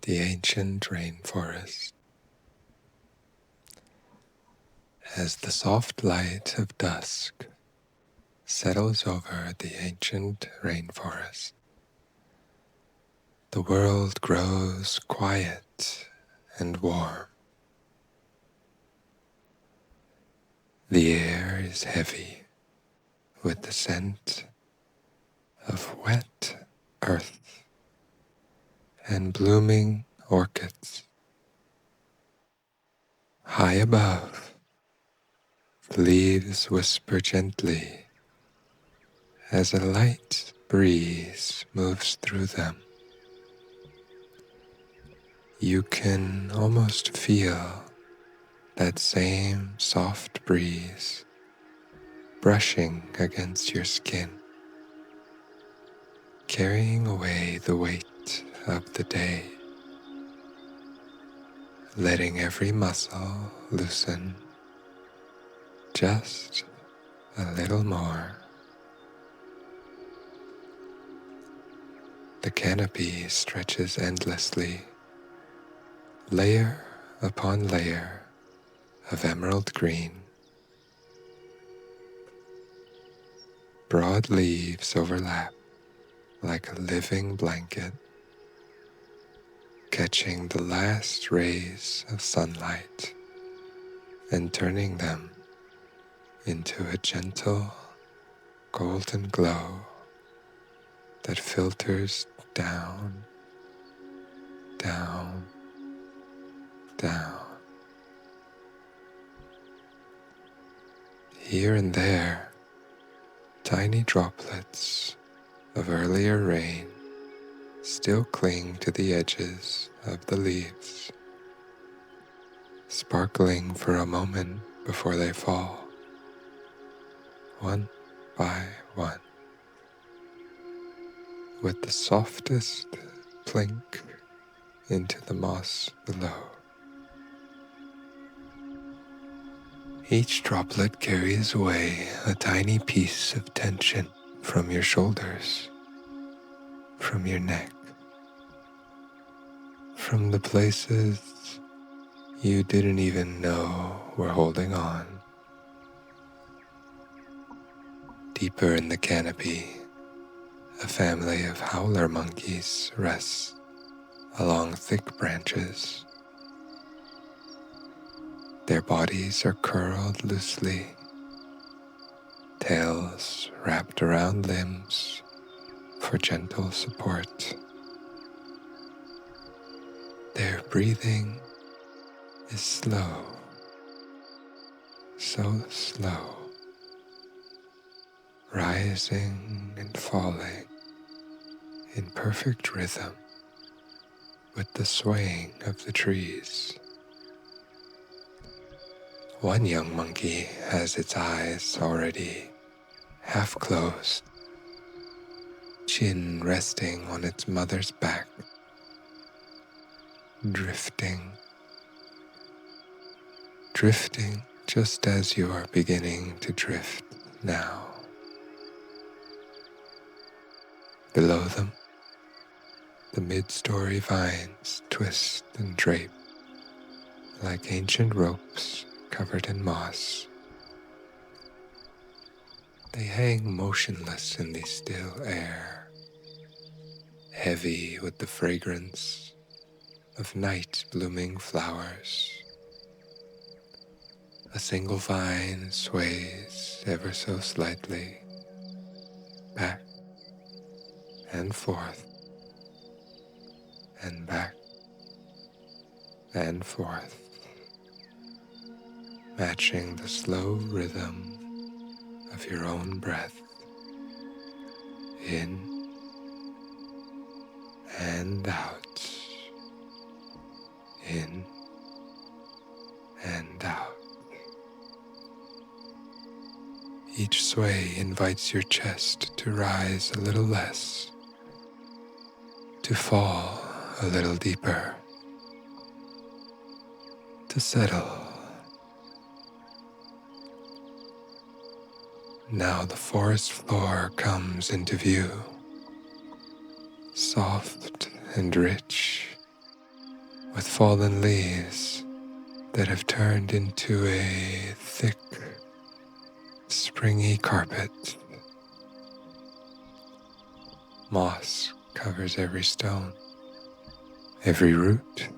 the ancient rainforest. As the soft light of dusk settles over the ancient rainforest, the world grows quiet and warm. The air is heavy with the scent of wet earth and blooming orchids. High above, the leaves whisper gently as a light breeze moves through them. You can almost feel that same soft breeze brushing against your skin, carrying away the weight of the day, letting every muscle loosen just a little more. The canopy stretches endlessly, layer upon layer of emerald green. Broad leaves overlap like a living blanket, catching the last rays of sunlight and turning them into a gentle golden glow that filters down, down, down. Here and there, tiny droplets of earlier rain still cling to the edges of the leaves, sparkling for a moment before they fall, one by one, with the softest plink into the moss below. Each droplet carries away a tiny piece of tension from your shoulders, from your neck, from the places you didn't even know were holding on. Deeper in the canopy, a family of howler monkeys rests along thick branches. Their bodies are curled loosely, tails wrapped around limbs for gentle support. Their breathing is slow, so slow, rising and falling in perfect rhythm with the swaying of the trees. One young monkey has its eyes already half closed, chin resting on its mother's back, drifting just as you are beginning to drift now. Below them, the mid-story vines twist and drape like ancient ropes covered in moss. They hang motionless in the still air, heavy with the fragrance of night-blooming flowers. A single vine sways ever so slightly, back and forth, and back and forth, matching the slow rhythm of your own breath, in and out, in and out. Each sway invites your chest to rise a little less, to fall a little deeper, to settle. Now the forest floor comes into view, soft and rich, with fallen leaves that have turned into a thick, springy carpet. Moss covers every stone, every root,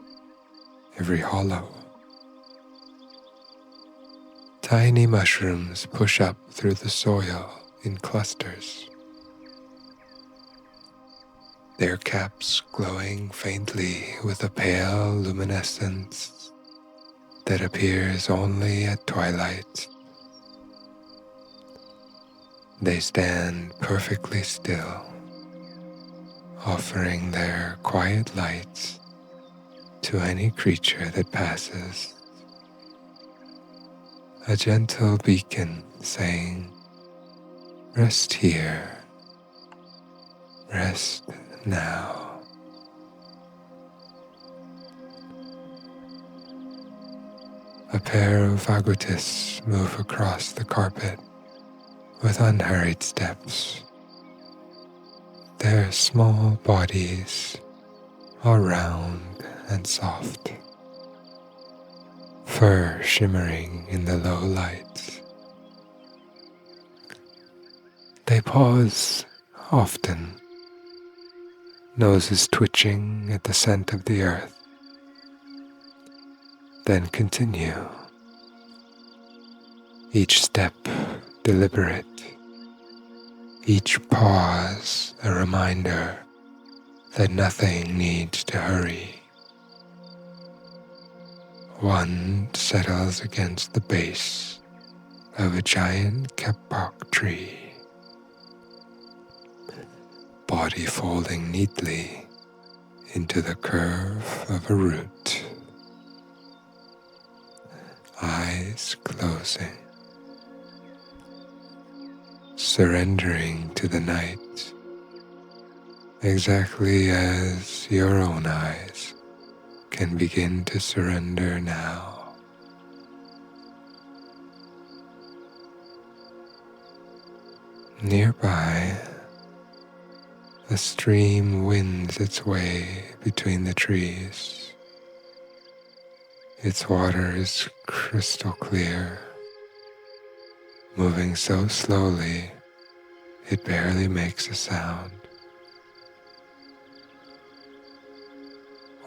every hollow. Tiny mushrooms push up through the soil in clusters, their caps glowing faintly with a pale luminescence that appears only at twilight. They stand perfectly still, offering their quiet light to any creature that passes. A gentle beacon saying, "Rest here, rest now." A pair of agoutis move across the carpet with unhurried steps, their small bodies all round and soft, fur shimmering in the low light. They pause often, noses twitching at the scent of the earth, then continue, each step deliberate, each pause a reminder that nothing needs to hurry. One settles against the base of a giant kapok tree, body folding neatly into the curve of a root, eyes closing, surrendering to the night, exactly as your own eyes can begin to surrender now. Nearby, a stream winds its way between the trees. Its water is crystal clear, moving so slowly it barely makes a sound.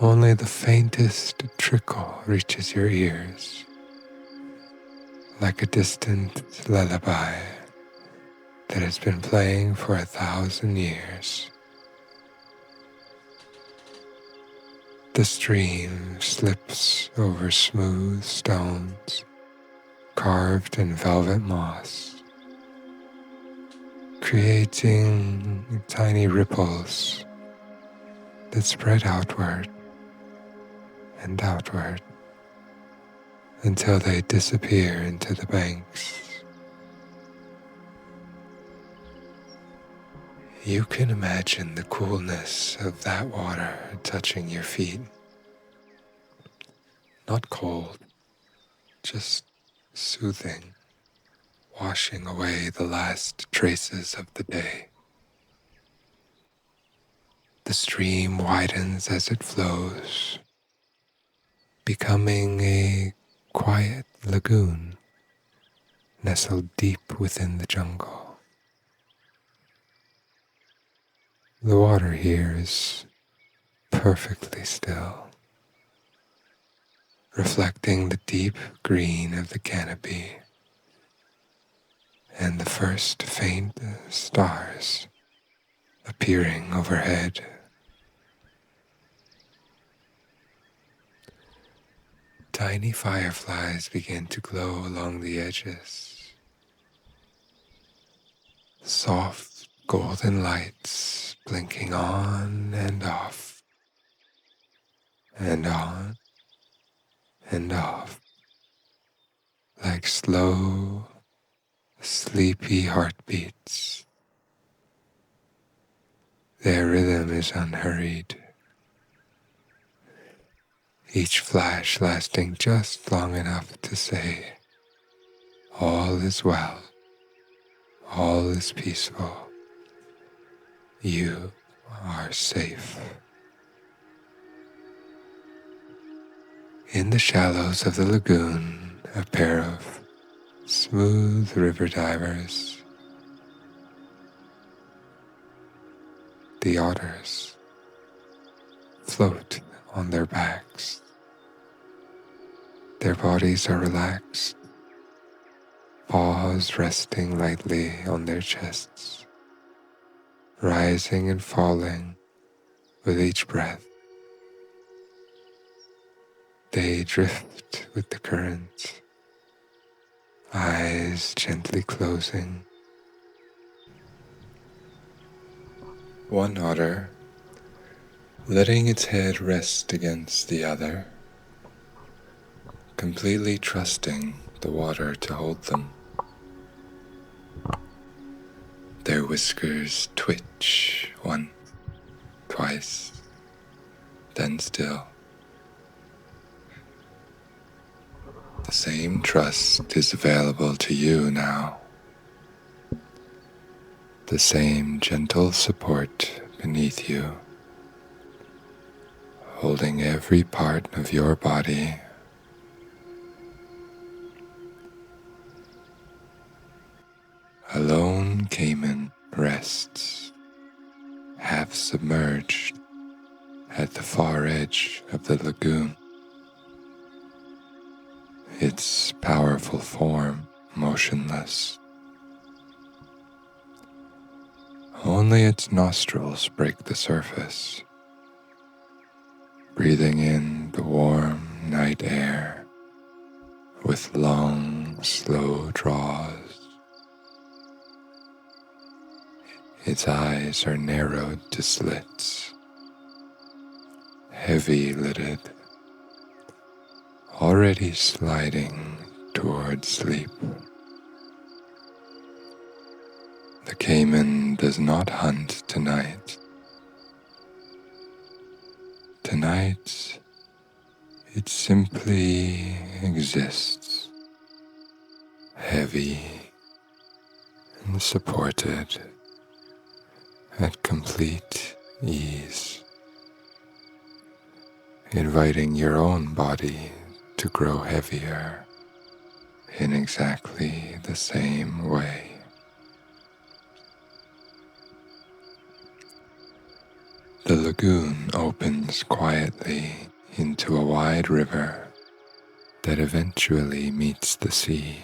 Only the faintest trickle reaches your ears, like a distant lullaby that has been playing for 1,000 years. The stream slips over smooth stones carved in velvet moss, creating tiny ripples that spread outward and outward until they disappear into the banks. You can imagine the coolness of that water touching your feet. Not cold, just soothing, washing away the last traces of the day. The stream widens as it flows, becoming a quiet lagoon nestled deep within the jungle. The water here is perfectly still, reflecting the deep green of the canopy and the first faint stars appearing overhead. Tiny fireflies begin to glow along the edges. Soft golden lights blinking on and off, and on and off, like slow, sleepy heartbeats. Their rhythm is unhurried, each flash lasting just long enough to say, "All is well, all is peaceful, you are safe." In the shallows of the lagoon, a pair of smooth river divers, the otters, float on their backs. Their bodies are relaxed, paws resting lightly on their chests, rising and falling with each breath. They drift with the current, eyes gently closing. One otter, letting its head rest against the other, completely trusting the water to hold them. Their whiskers twitch once, twice, then still. The same trust is available to you now. The same gentle support beneath you, holding every part of your body. A lone caiman rests, half submerged, at the far edge of the lagoon, its powerful form motionless. Only its nostrils break the surface, breathing in the warm night air with long, slow draws. Its eyes are narrowed to slits, heavy-lidded, already sliding toward sleep. The caiman does not hunt tonight. Tonight, it simply exists, heavy and supported, at complete ease, inviting your own body to grow heavier in exactly the same way. The lagoon opens quietly into a wide river that eventually meets the sea.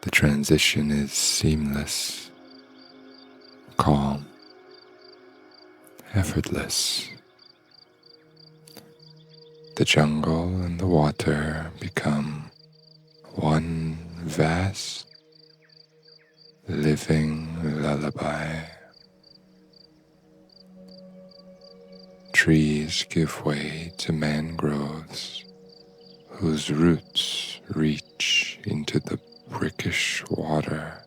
The transition is seamless, calm, effortless. The jungle and the water become one vast, living lullaby. Trees give way to mangroves whose roots reach into the brackish water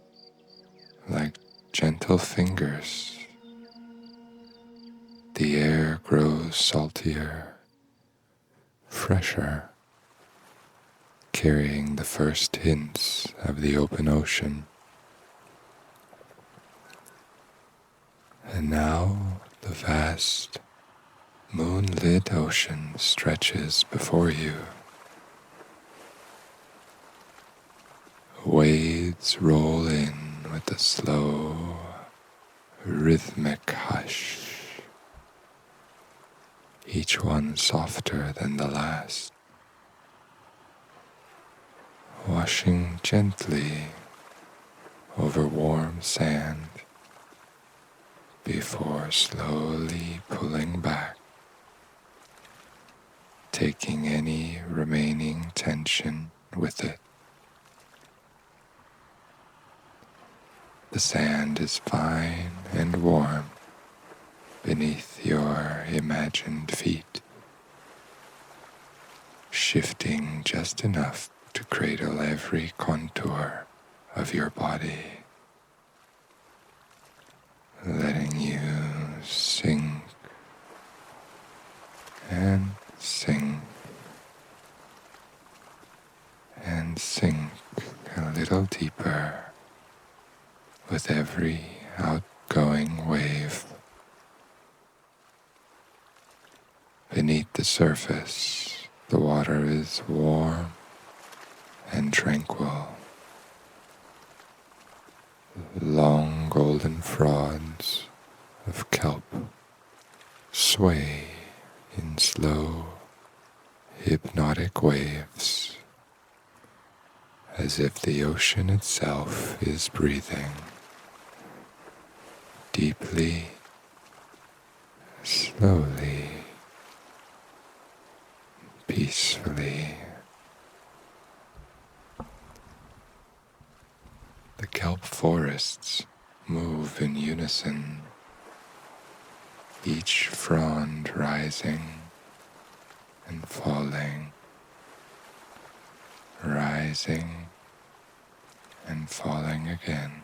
like gentle fingers. The air grows saltier, fresher, carrying the first hints of the open ocean. And now the vast, moonlit ocean stretches before you. Waves roll in with a slow, rhythmic hush, each one softer than the last, washing gently over warm sand before slowly pulling back, taking any remaining tension with it. The sand is fine and warm beneath your imagined feet, shifting just enough to cradle every contour of your body, letting you sink and sink and sink a little deeper with every outgoing wave. Beneath Beneath the surface, the water is warm and tranquil. Long golden frauds of kelp sway in slow, hypnotic waves, as if the ocean itself is breathing deeply, slowly, peacefully. The kelp forests move in unison, each frond rising and falling, rising and falling again,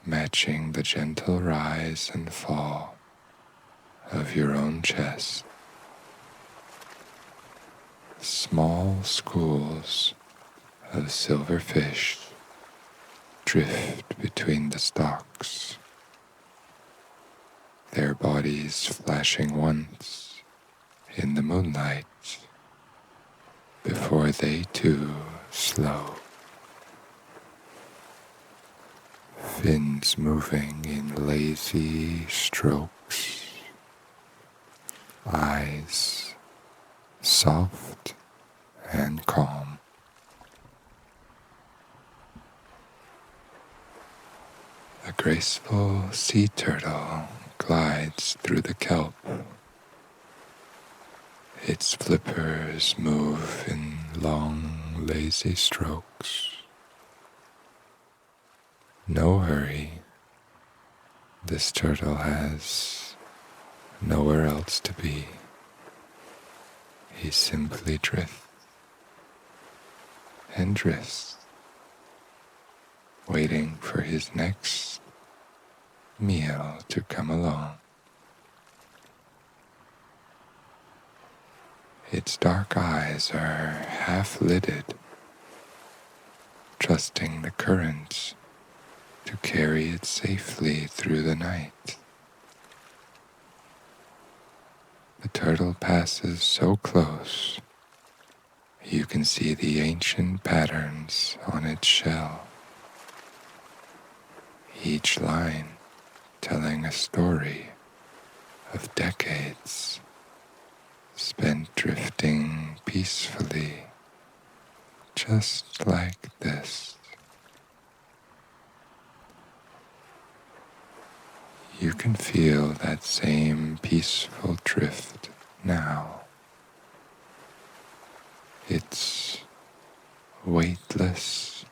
matching the gentle rise and fall of your own chest. Small schools of silverfish drift between the stalks, their bodies flashing once in the moonlight before they too slow. Fins moving in lazy strokes, eyes soft and calm. A graceful sea turtle glides through the kelp. Its flippers move in long, lazy strokes. No hurry. This turtle has nowhere else to be. He simply drifts and drifts, waiting for his next meal to come along. Its dark eyes are half-lidded, trusting the currents to carry it safely through the night. The turtle passes so close, you can see the ancient patterns on its shell, each line telling a story of decades spent drifting peacefully, just like this. You can feel that same peaceful drift now. It's weightless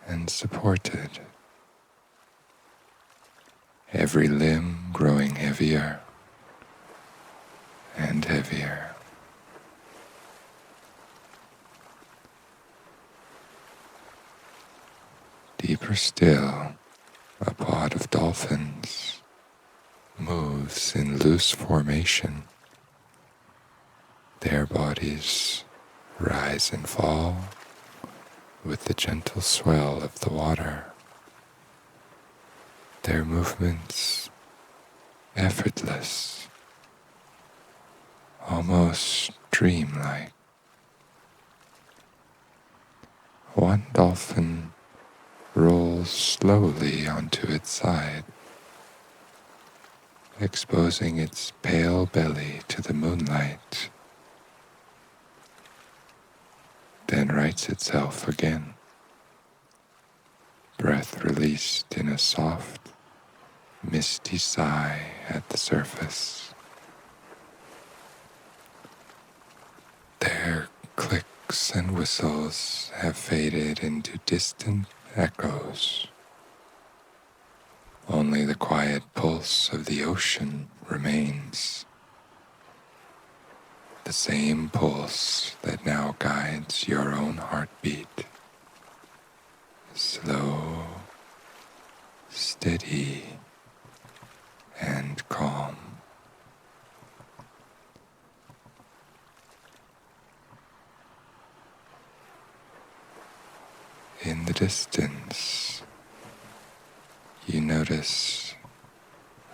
and supported, every limb growing heavier and heavier. Deeper still, a pod of dolphins moves in loose formation. Their bodies rise and fall with the gentle swell of the water. Their movements effortless, almost dreamlike. One dolphin rolls slowly onto its side, exposing its pale belly to the moonlight, then rights itself again, breath released in a soft, misty sigh at the surface. Their clicks and whistles have faded into distant echoes. Only the quiet pulse of the ocean remains, the same pulse that now guides your own heartbeat, slow, steady, and calm. In the distance, you notice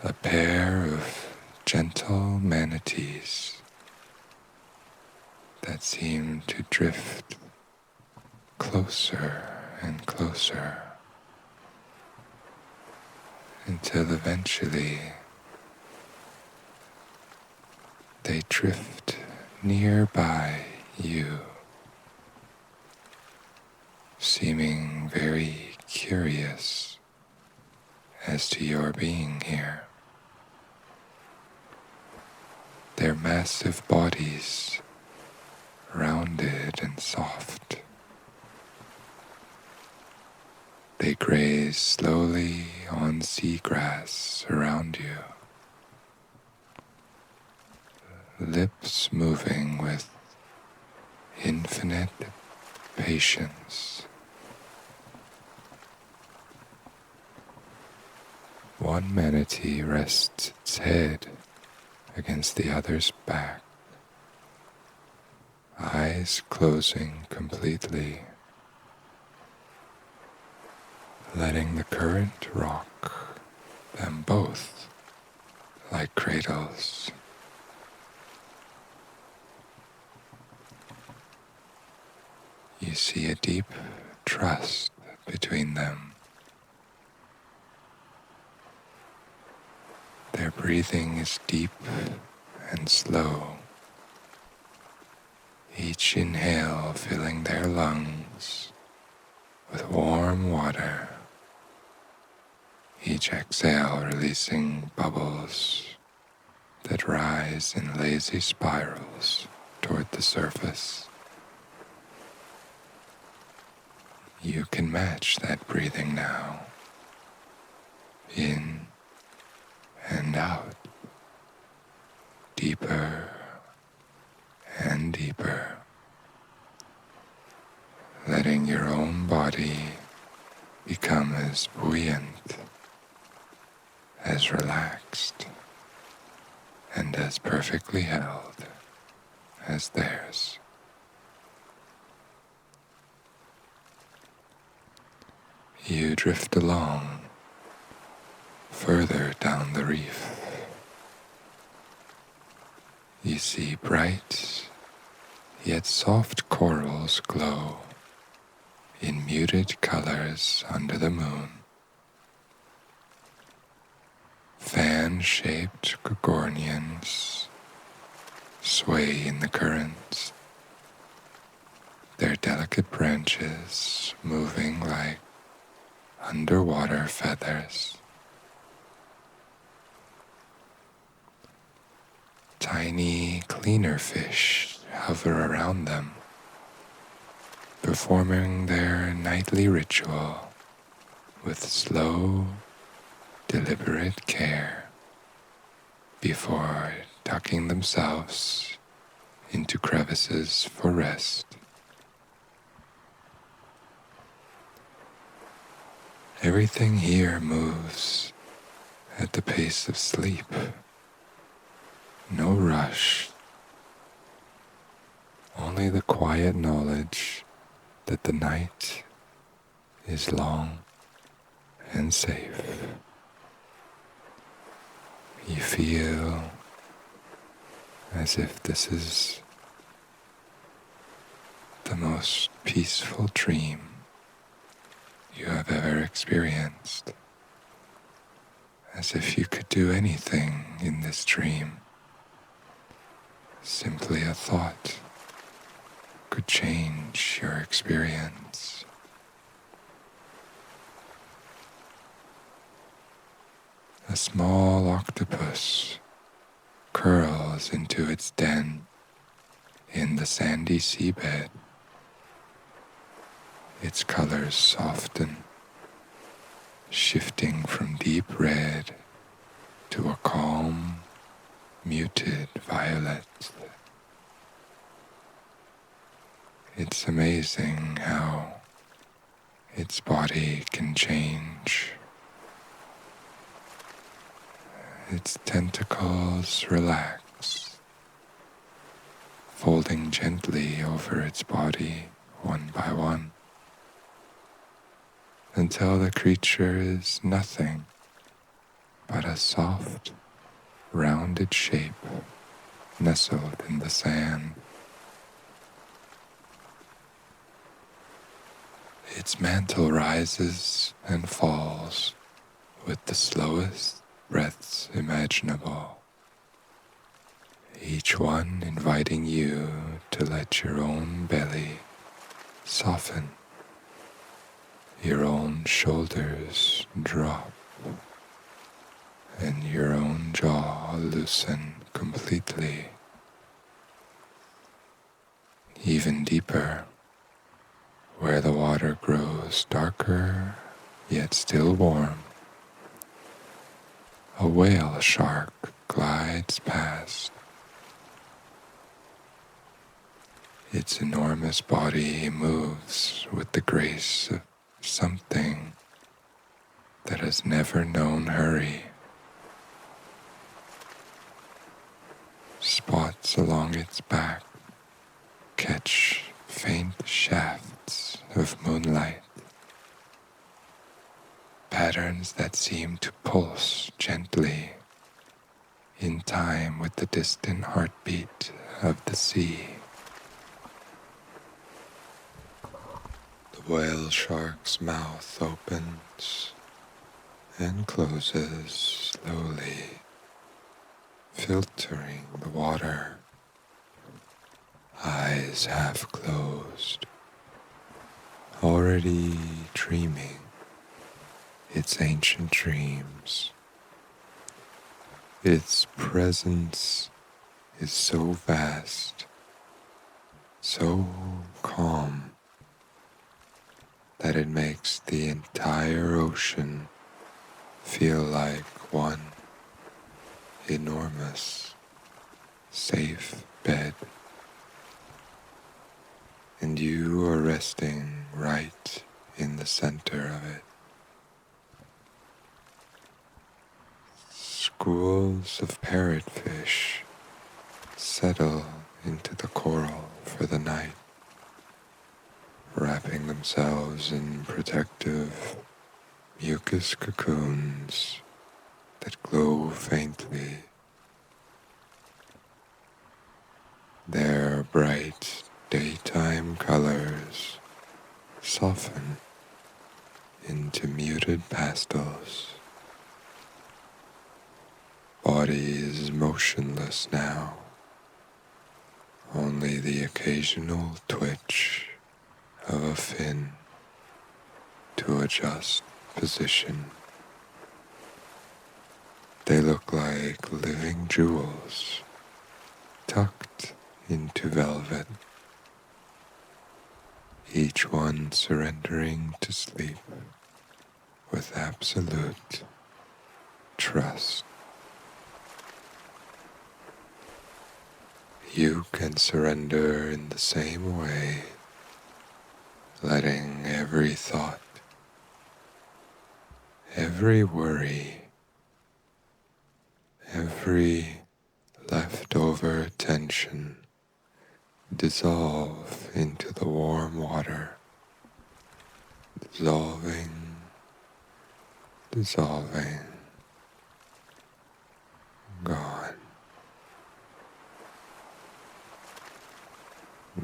a pair of gentle manatees that seem to drift closer and closer until eventually they drift nearby you, seeming very curious as to your being here. Their massive bodies, rounded and soft, they graze slowly on seagrass around you, lips moving with infinite patience. One manatee rests its head against the other's back, eyes closing completely, letting the current rock them both like cradles. You see a deep trust between them. Their breathing is deep and slow, each inhale filling their lungs with warm water, each exhale releasing bubbles that rise in lazy spirals toward the surface. You can match that breathing now, in and out, deeper and deeper, letting your own body become as buoyant, as relaxed, and as perfectly held as theirs. You drift along further down the reef. You see bright yet soft corals glow in muted colors under the moon. Fan-shaped gorgonians sway in the currents, their delicate branches moving like underwater feathers. Tiny cleaner fish hover around them, performing their nightly ritual with slow, deliberate care before tucking themselves into crevices for rest. Everything here moves at the pace of sleep. No rush, only the quiet knowledge that the night is long and safe. You feel as if this is the most peaceful dream you have ever experienced, as if you could do anything in this dream. Simply a thought could change your experience. A small octopus curls into its den in the sandy seabed. Its colors soften, shifting from deep red to a calm, muted violet. It's amazing how its body can change. Its tentacles relax, folding gently over its body one by one, until the creature is nothing but a soft, rounded shape nestled in the sand. Its mantle rises and falls with the slowest breaths imaginable, each one inviting you to let your own belly soften, your own shoulders drop, and your own jaw loosen completely. Even deeper, where the water grows darker yet still warm, a whale shark glides past. Its enormous body moves with the grace of something that has never known hurry. Spots along its back catch faint shafts of moonlight, patterns that seem to pulse gently in time with the distant heartbeat of the sea. The whale shark's mouth opens and closes slowly, filtering the water, eyes half closed, already dreaming its ancient dreams. Its presence is so vast, so calm, that it makes the entire ocean feel like one enormous, safe bed. And you are resting right in the center of it. Schools of parrotfish settle into the coral for the night, wrapping themselves in protective mucus cocoons that glow faintly. Their bright daytime colors soften into muted pastels. Body is motionless now, only the occasional twitch of a fin to adjust position. They look like living jewels tucked into velvet, each one surrendering to sleep with absolute trust. You can surrender in the same way, letting every thought, every worry, every leftover tension dissolve into the warm water, dissolving, dissolving, gone.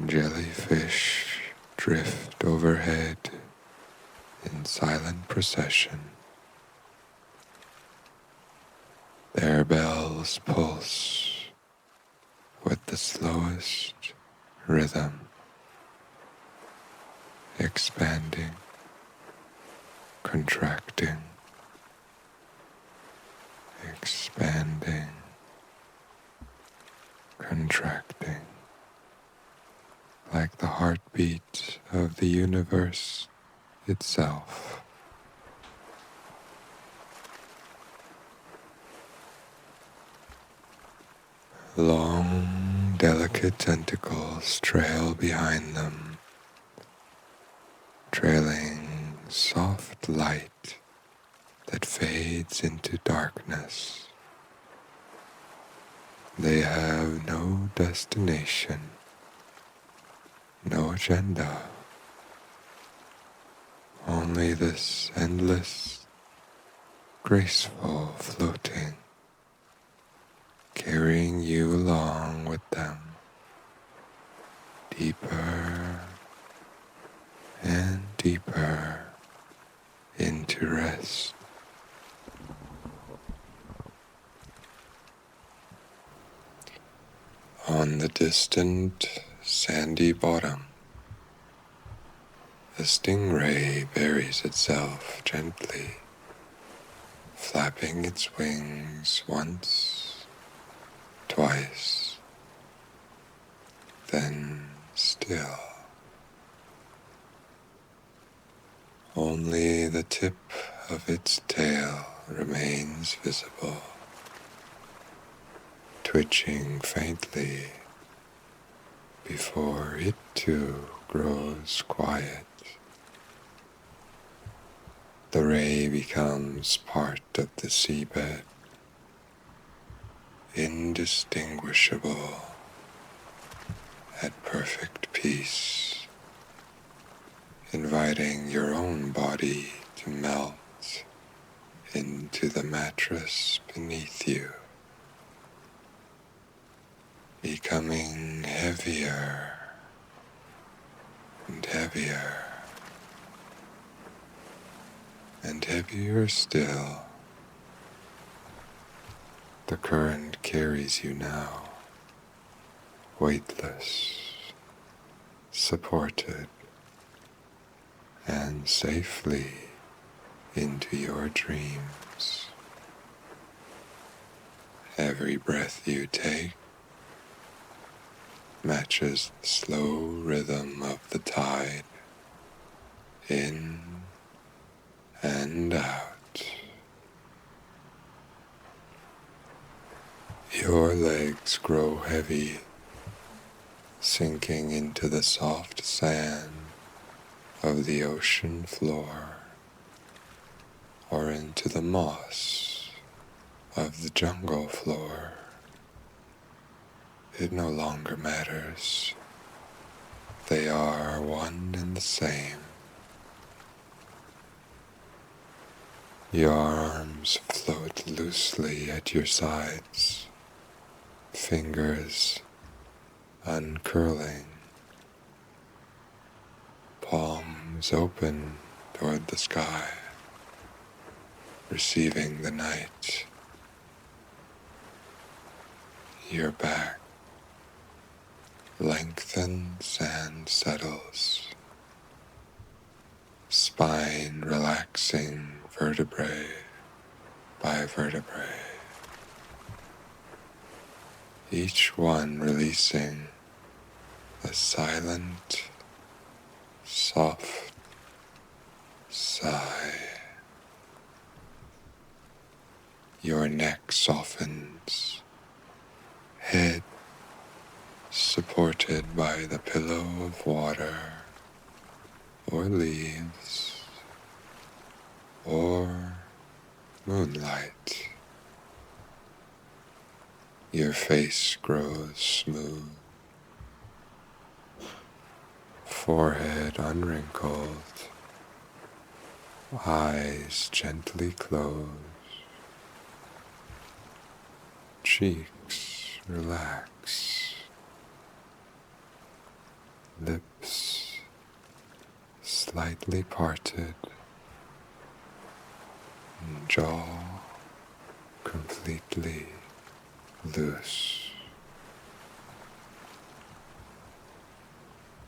Jellyfish drift overhead in silent procession. Their bells pulse with the slowest rhythm, expanding, contracting, expanding, contracting, like the heartbeat of the universe itself. Long, delicate tentacles trail behind them, trailing soft light that fades into darkness. They have no destination, no agenda, only this endless, graceful floating, carrying you along with them, deeper and deeper into rest. On the distant sandy bottom, a stingray buries itself gently, flapping its wings once, twice, then still. Only the tip of its tail remains visible, twitching faintly before it too grows quiet. The ray becomes part of the seabed, indistinguishable, at perfect peace, inviting your own body to melt into the mattress beneath you, becoming heavier and heavier and heavier still. The current carries you now, weightless, supported, and safely into your dreams. Every breath you take matches the slow rhythm of the tide, in and out. Your legs grow heavy, sinking into the soft sand of the ocean floor, or into the moss of the jungle floor. It no longer matters. They are one and the same. Your arms float loosely at your sides, fingers uncurling, palms open toward the sky, receiving the night. Your back lengthens and settles, spine relaxing vertebrae by vertebrae, each one releasing a silent, soft sigh. Your neck softens, head supported by the pillow of water or leaves or moonlight. Your face grows smooth, forehead unwrinkled, eyes gently closed, cheeks relax, lips slightly parted, and jaw completely loose.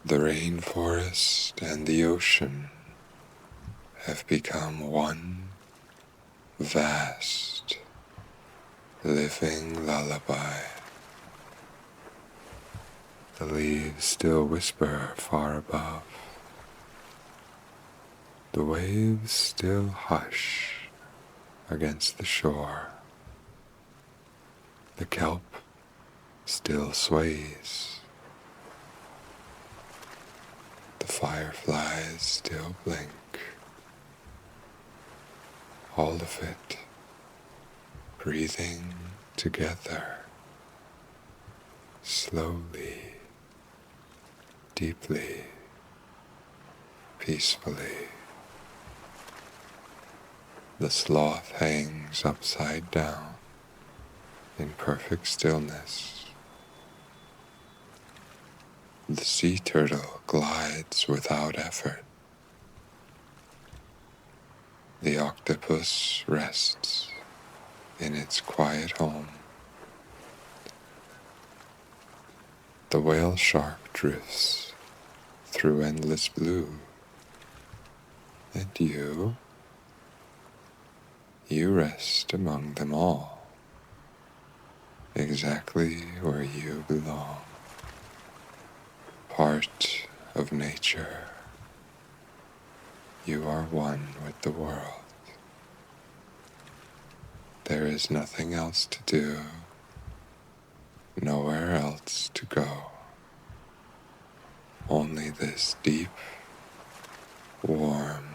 The rainforest and the ocean have become one vast, living lullaby. The leaves still whisper far above. The waves still hush against the shore. The kelp still sways. The fireflies still blink. All of it breathing together, slowly, deeply, peacefully. The sloth hangs upside down, in perfect stillness. The sea turtle glides without effort. The octopus rests in its quiet home. The whale shark drifts through endless blue. And you rest among them all, exactly where you belong. Part of nature, you are one with the world. There is nothing else to do, nowhere else to go. Only this deep, warm,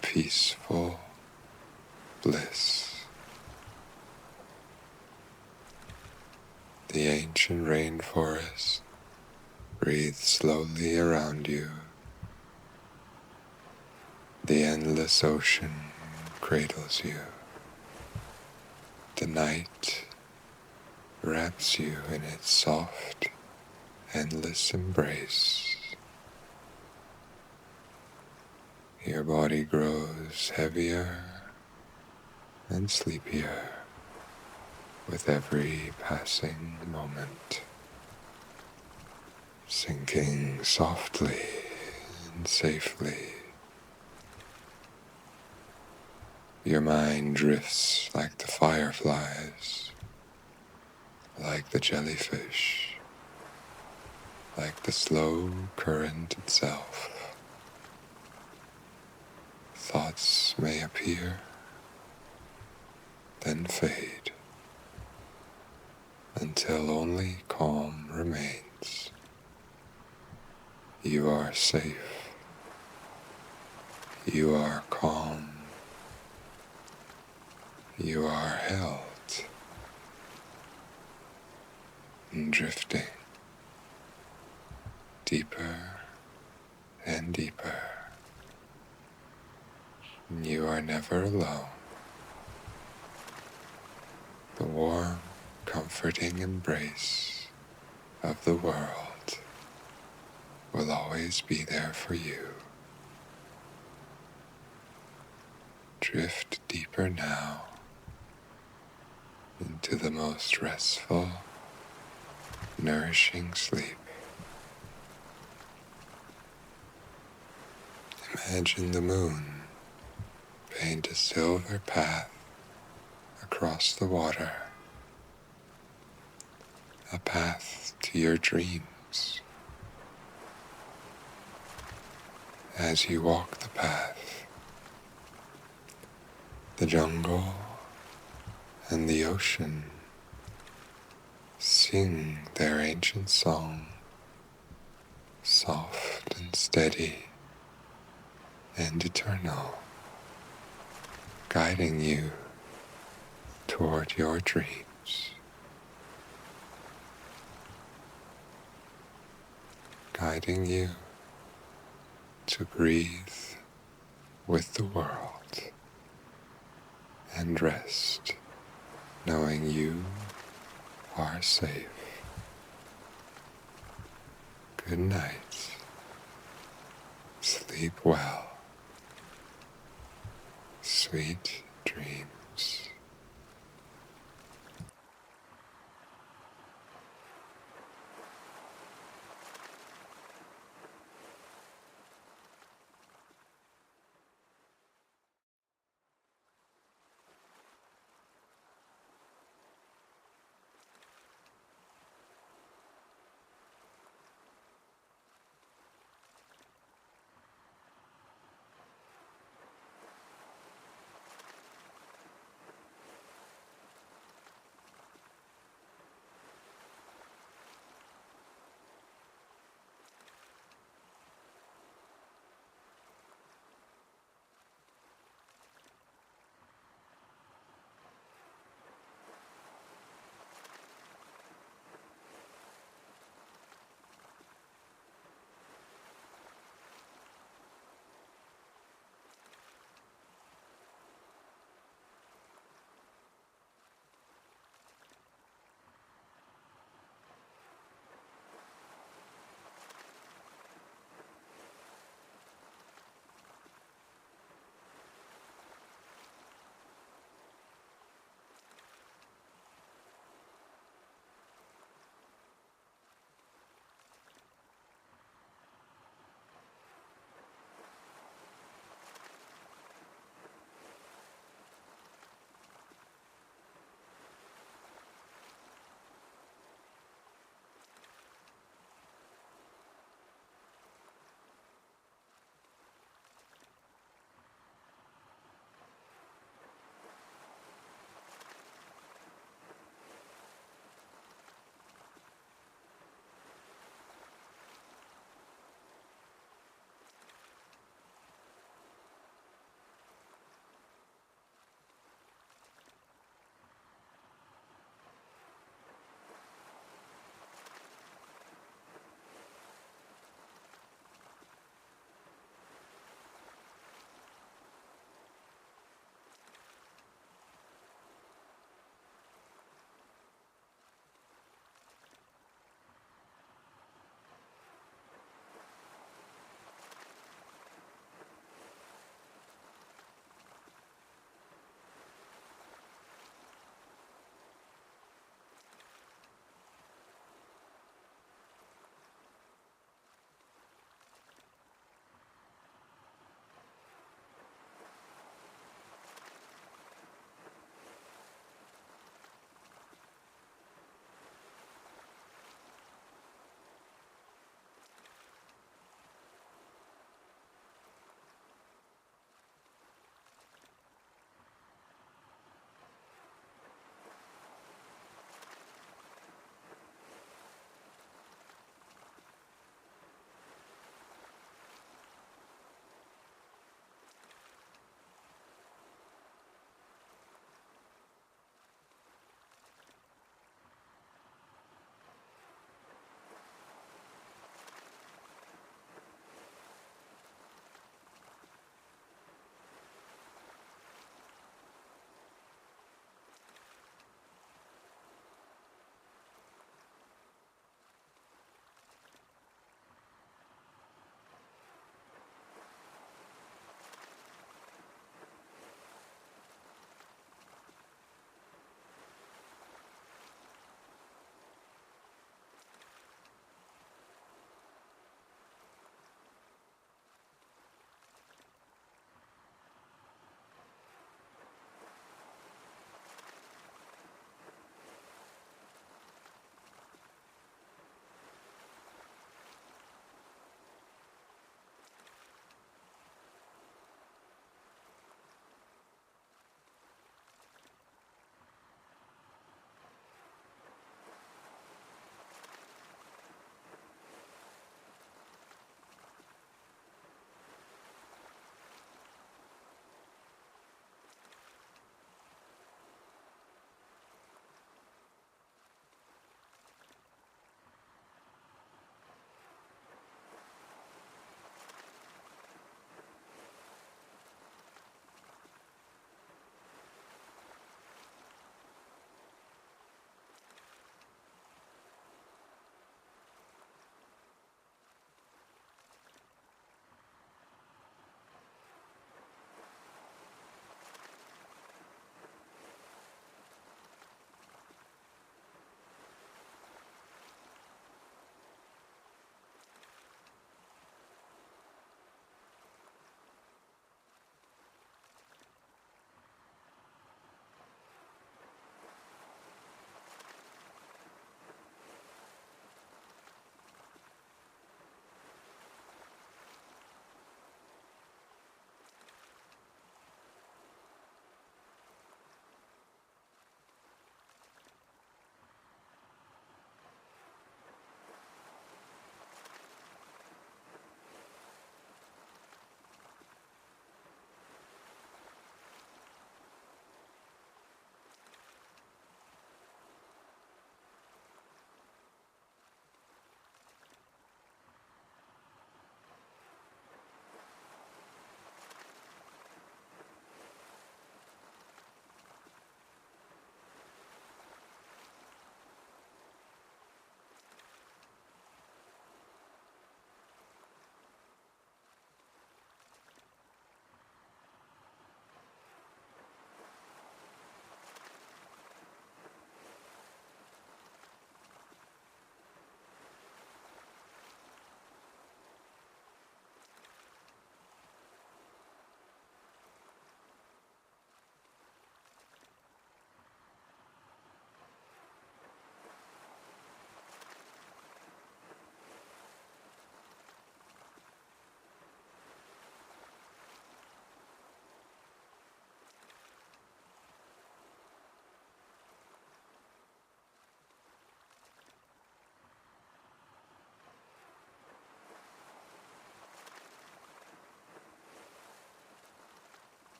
peaceful bliss. The ancient rainforest breathes slowly around you. The endless ocean cradles you. The night wraps you in its soft, endless embrace. Your body grows heavier and sleepier with every passing moment, sinking softly and safely. Your mind drifts like the fireflies, like the jellyfish, like the slow current itself. Thoughts may appear, then fade, until only calm remains. You are safe. You are calm. You are held and drifting deeper and deeper. You are never alone. The warm, comforting embrace of the world will always be there for you. Drift deeper now into the most restful, nourishing sleep. Imagine the moon paint a silver path across the water, a path to your dreams. As you walk the path, the jungle and the ocean sing their ancient song, soft and steady and eternal, guiding you toward your dreams, guiding you to breathe with the world and rest, knowing you are safe. Good night. Sleep well. Sweet dreams.